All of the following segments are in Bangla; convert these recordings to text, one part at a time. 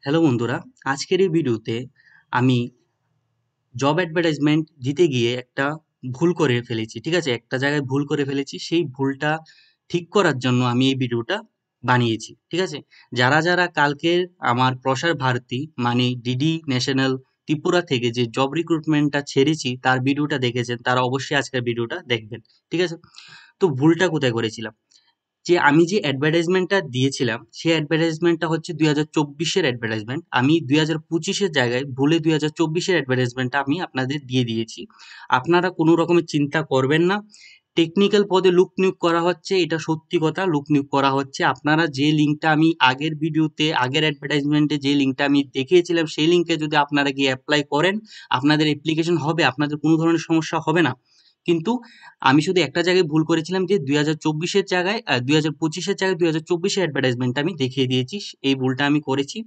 হ্যালো বন্ধুরা, আজকের এই ভিডিওতে আমি জব অ্যাডভার্টাইজমেন্ট দিতে গিয়ে একটা ভুল করে ফেলেছি। ঠিক আছে? একটা জায়গায় ভুল করে ফেলেছি। সেই ভুলটা ঠিক করার জন্য আমি এই ভিডিওটা বানিয়েছি। ঠিক আছে? যারা কালকের আমার প্রসার ভারতী মানে ডিডি ন্যাশনাল ত্রিপুরা থেকে যে জব রিক্রুটমেন্টটা ছেড়েছি তার ভিডিওটা দেখেছেন, তারা অবশ্যই আজকের ভিডিওটা দেখবেন। ঠিক আছে? তো ভুলটা কোথায় করেছিলাম? যে আমি যে অ্যাডভার্টাইজমেন্টটা দিয়েছিলাম সেই অ্যাডভার্টাইজমেন্টটা হচ্ছে 2024-এর অ্যাডভার্টাইজমেন্ট। আমি 2025-এর জায়গায় ভুলে 2024-এর অ্যাডভার্টাইজমেন্টটা আমি আপনাদের দিয়ে দিয়েছি। আপনারা কোনো রকমের চিন্তা করবেন না। টেকনিক্যাল পদে লোক নিয়োগ করা হচ্ছে, এটা সত্যি কথা, লোক নিয়োগ করা হচ্ছে। আপনারা যে লিঙ্কটা আমি আগের ভিডিওতে আগের অ্যাডভার্টাইজমেন্টে যে লিঙ্কটা আমি দেখিয়েছিলাম সেই লিঙ্কে যদি আপনারা গিয়ে অ্যাপ্লাই করেন, আপনাদের অ্যাপ্লিকেশন হবে, আপনাদের কোনো ধরনের সমস্যা হবে না। কিন্তু আমি শুধু একটা জায়গায় ভুল করেছিলাম যে 2024-এর জায়গায় 2025-এর জায়গায় 2024-এর অ্যাডভার্টাইজমেন্টটা আমি দেখিয়ে দিয়েছি। এই ভুলটা আমি করেছি।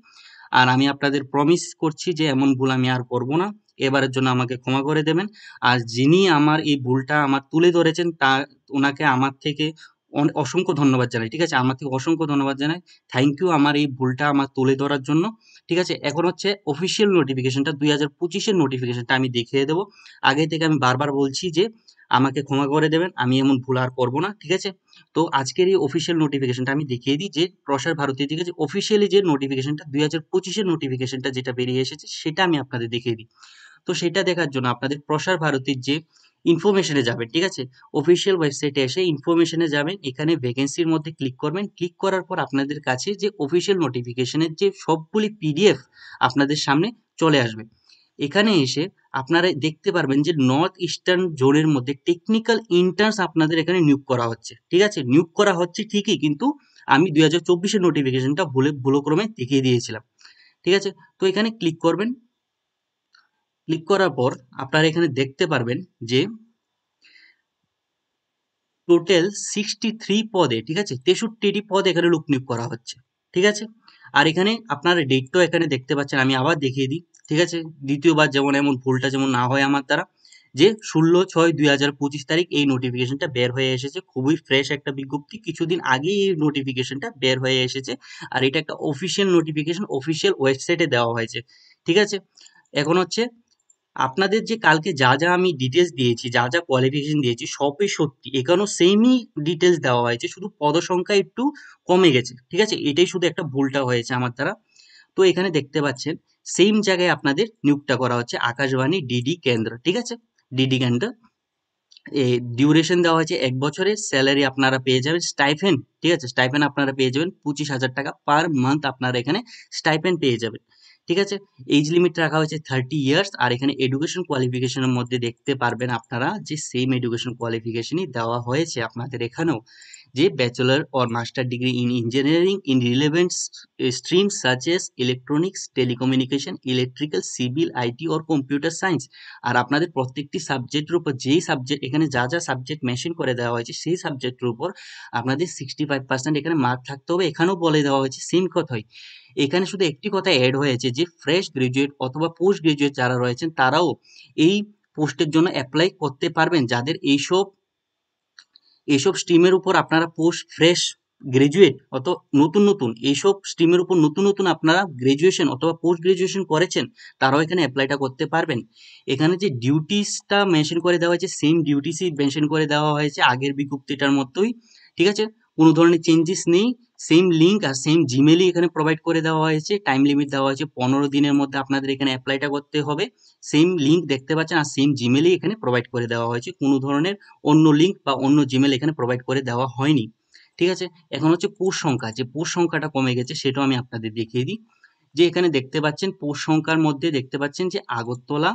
আর আমি আপনাদের প্রমিস করছি যে এমন ভুল আমি আর করব না। এবারের জন্য আমাকে ক্ষমা করে দেবেন। আর যিনি আমার এই ভুলটা আমার তুলে ধরেছেন ওনাকে আমার থেকে অসংখ্য ধন্যবাদ জানাই। ঠিক আছে? আমার থেকে অসংখ্য ধন্যবাদ জানাই। থ্যাংক ইউ আমার এই ভুলটা আমার তুলে ধরার জন্য। ঠিক আছে? এখন হচ্ছে অফিসিয়াল নোটিফিকেশনটা 2025-এর নোটিফিকেশনটা আমি দেখিয়ে দেব। আগে থেকে আমি বারবার বলছি যে আমাকে ক্ষমা করে দেবেন। আমি এমন ভুল আর করব না। ঠিক আছে? তো আজকের এই অফিসিয়াল নোটিফিকেশনটা আমি দেখিয়ে দিই যে প্রসার ভারতী থেকে যে অফিসিয়ালি যে নোটিফিকেশনটা 2025-এর নোটিফিকেশনটা যেটা বেরিয়ে এসেছে সেটা আমি আপনাদের দেখিয়ে দিই। তো সেটা দেখার জন্য আপনাদের প্রসার ভারতীর যে ইনফরমেশনে যাবেন। ঠিক আছে? অফিসিয়াল ওয়েবসাইটে এসে ইনফরমেশনে যাবেন, এখানে ভ্যাকেন্সির মধ্যে ক্লিক করবেন। ক্লিক করার পর আপনাদের কাছে যে অফিসিয়াল নোটিফিকেশনের যে সবগুলি পিডিএফ আপনাদের সামনে চলে আসবে। এখানে এসে আপনারা দেখতে পারবেন যে নর্থ ইস্টার্ন জোনের মধ্যে টেকনিক্যাল ইন্টার্নস আপনাদের এখানে নিয়োগ করা হচ্ছে। ঠিক আছে? নিয়োগ করা হচ্ছে ঠিকই, কিন্তু আমি 2024-এর নোটিফিকেশনটা ভুলক্রমে দেখিয়ে দিয়েছিলাম। ঠিক আছে? তো এখানে ক্লিক করবেন। ক্লিক করার পর আপনারা এখানে দেখতে পারবেন যে টোটাল 63 পদে, ঠিক আছে, 63টি পদ এখানে লোক নিয়োগ করা হচ্ছে। ঠিক আছে? আর এখানে আপনারা ডেটটাও এখানে দেখতে পাচ্ছেন, আমি আবার দেখিয়ে দিই। ঠিক আছে? দ্বিতীয়বার যেমন এমন ভুলটা যেমন না হয় আমার দ্বারা। যে 16/6/2025 তারিখ এই নোটিফিকেশনটা বের হয়ে এসেছে। খুবই ফ্রেশ একটা বিজ্ঞপ্তি, কিছুদিন আগেই এই নোটিফিকেশনটা বের হয়ে এসেছে। আর এটা একটা অফিসিয়াল নোটিফিকেশন, অফিসিয়াল ওয়েবসাইটে দেওয়া হয়েছে। ঠিক আছে? এখন হচ্ছে আপনাদের যে কালকে যা আমি ডিটেলস দিয়েছি, যা কোয়ালিফিকেশন দিয়েছি সবই সত্যি। এখানেও সেমই ডিটেলস দেওয়া হয়েছে, শুধু পদসংখ্যা একটু কমে গেছে। ঠিক আছে? এটাই শুধু একটা ভুলটা হয়েছে আমার দ্বারা। তো এখানে দেখতে পাচ্ছেন সেম জায়গায় আপনাদের নিয়োগটা করা হচ্ছে, আকাশবাণী ডিডি কেন্দ্র। ঠিক আছে? ডিডি কেন্দ্র। ডিউরেশন দেওয়া হয়েছে 1 বছরের। স্যালারি আপনারা পেয়ে যাবেন স্টাইফেন। ঠিক আছে? স্টাইফেন আপনারা পেয়ে যাবেন 25,000 টাকা পার মান্থ, আপনারা এখানে স্টাইফেন পেয়ে যাবেন। ঠিক আছে? এজ লিমিট রাখা হয়েছে 30 ইয়ার্স। আর এখানে এডুকেশন কোয়ালিফিকেশনের মধ্যে দেখতে পারবেন আপনারা যে সেম এডুকেশন কোয়ালিফিকেশনই দেওয়া হয়েছে আপনাদের এখানেও, যে bachelor or master degree in engineering in relevant streams such as electronics, telecommunication, electrical, civil, IT or computer science. আর আপনাদের প্রত্যেকটি সাবজেক্টের উপর যেই সাবজেক্ট এখানে যা সাবজেক্ট মেনশন করে দেওয়া হয়েছে সেই সাবজেক্টের উপর আপনাদের 65% এখানে মার্ক থাকতে হবে। এখানেও বলে দেওয়া হয়েছে সেম কথাই। এখানে শুধু একটি কথা অ্যাড হয়েছে যে ফ্রেশ গ্রাজুয়েট অথবা পোস্ট গ্রাজুয়েট যারা রয়েছেন তারাও এই পোস্টের জন্য অ্যাপ্লাই করতে পারবেন। যাদের এইসব স্ট্রিমের উপর আপনারা পোস্ট ফ্রেশ গ্রাজুয়েট অত নতুন এইসব স্ট্রিমের উপর নতুন আপনারা গ্রাজুয়েশন অথবা পোস্ট গ্রাজুয়েশন করেছেন, তারাও এখানে অ্যাপ্লাইটা করতে পারবেন। এখানে যে ডিউটিসটা মেনশন করে দেওয়া হয়েছে সেম ডিউটিসই মেনশন করে দেওয়া হয়েছে আগের বিজ্ঞপ্তিটার মতোই। ঠিক আছে? কোনো ধরনের চেঞ্জেস নেই। সেম লিঙ্ক আর সেম জিমেলই এখানে প্রোভাইড করে দেওয়া হয়েছে। টাইম লিমিট দেওয়া হয়েছে 15 দিনের মধ্যে আপনাদের এখানে অ্যাপ্লাইটা করতে হবে। সেম লিঙ্ক দেখতে পাচ্ছেন আর সেম জিমেলই এখানে প্রোভাইড করে দেওয়া হয়েছে। কোনো ধরনের অন্য লিঙ্ক বা অন্য জিমেল এখানে প্রোভাইড করে দেওয়া হয়নি। ঠিক আছে? এখন হচ্ছে পোস্ট সংখ্যা, যে পোস্ট সংখ্যাটা কমে গেছে সেটাও আমি আপনাদের দেখিয়ে দিই। যে এখানে দেখতে পাচ্ছেন পোস্ট সংখ্যার মধ্যে দেখতে পাচ্ছেন যে আগরতলা,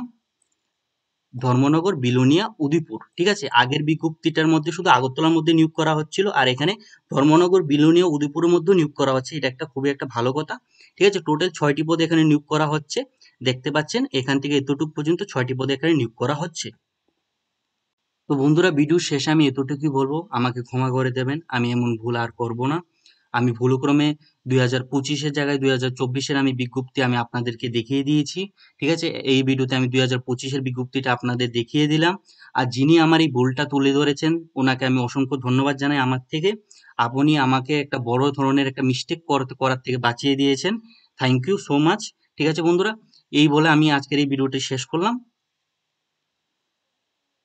ধর্মনগর, বিলোনিয়া, উদয়পুর। ঠিক আছে? আগের বিজ্ঞপ্তিটার মধ্যে শুধু আগরতলার মধ্যে নিয়োগ করা হচ্ছিল, আর এখানে ধর্মনগর, বিলোনিয়া, উদয়পুরের মধ্যেও নিয়োগ করা হচ্ছে। এটা একটা খুবই একটা ভালো কথা। ঠিক আছে? টোটাল 6টি পদে এখানে নিয়োগ করা হচ্ছে। দেখতে পাচ্ছেন এখান থেকে এতটুকু পর্যন্ত 6টি পদে এখানে নিয়োগ করা হচ্ছে। তো বন্ধুরা, ভিডিওর শেষে আমি এতটুকুই বলবো, আমাকে ক্ষমা করে দেবেন। আমি এমন ভুল আর করব না। আমি ভুলক্রমে 2025-এর জায়গায় 2024-এর আমি বিজ্ঞপ্তি আমি আপনাদেরকে দেখিয়ে দিয়েছি। ঠিক আছে? এই ভিডিওতে আমি 2025-এর বিজ্ঞপ্তিটা আপনাদের দেখিয়ে দিলাম। আর যিনি আমার এই ভুলটা তুলে ধরেছেন ওনাকে আমি অসংখ্য ধন্যবাদ জানাই আমার থেকে। আপনি আমাকে একটা বড় ধরনের একটা মিস্টেক করার থেকে বাঁচিয়ে দিয়েছেন। Thank you so much. ঠিক আছে বন্ধুরা, এই বলে আমি আজকের এই ভিডিওটি শেষ করলাম।